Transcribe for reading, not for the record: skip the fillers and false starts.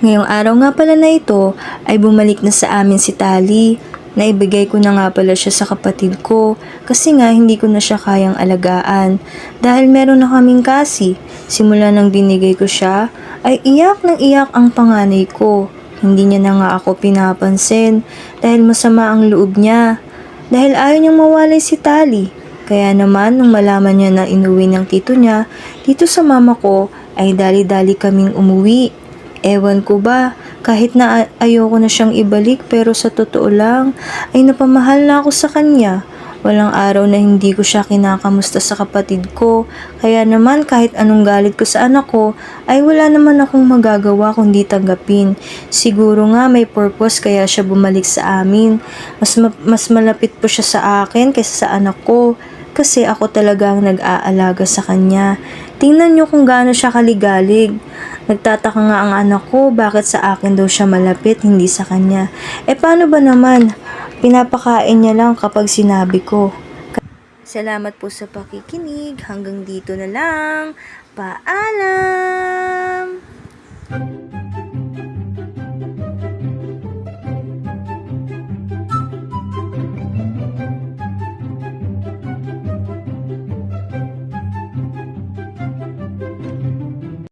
Ngayong araw nga pala na ito ay bumalik na sa amin si Tali. Naibigay ko na nga pala siya sa kapatid ko kasi nga hindi ko na siya kayang alagaan dahil meron na kaming kasi. Simula nang binigay ko siya ay iyak ng iyak ang panganay ko. Hindi niya na nga ako pinapansin dahil masama ang loob niya. Dahil ayaw niyang mawalay si Tali. Kaya naman nung malaman niya na inuwi ng tito niya dito sa mama ko ay dali-dali kaming umuwi. Ewan ko ba, kahit na ayoko na siyang ibalik pero sa totoo lang ay napamahal na ako sa kanya. Walang araw na hindi ko siya kinakamusta sa kapatid ko. Kaya naman kahit anong galit ko sa anak ko ay wala naman akong magagawa kundi tanggapin. Siguro nga may purpose kaya siya bumalik sa amin. Mas malapit po siya sa akin kaysa sa anak ko. Kasi ako talaga ang nag-aalaga sa kanya. Tingnan niyo kung gaano siya kaligalig. Nagtataka nga ang anak ko bakit sa akin daw siya malapit, hindi sa kanya. Paano ba naman? Pinapakain niya lang kapag sinabi ko. Salamat po sa pakikinig. Hanggang dito na lang. Paalam!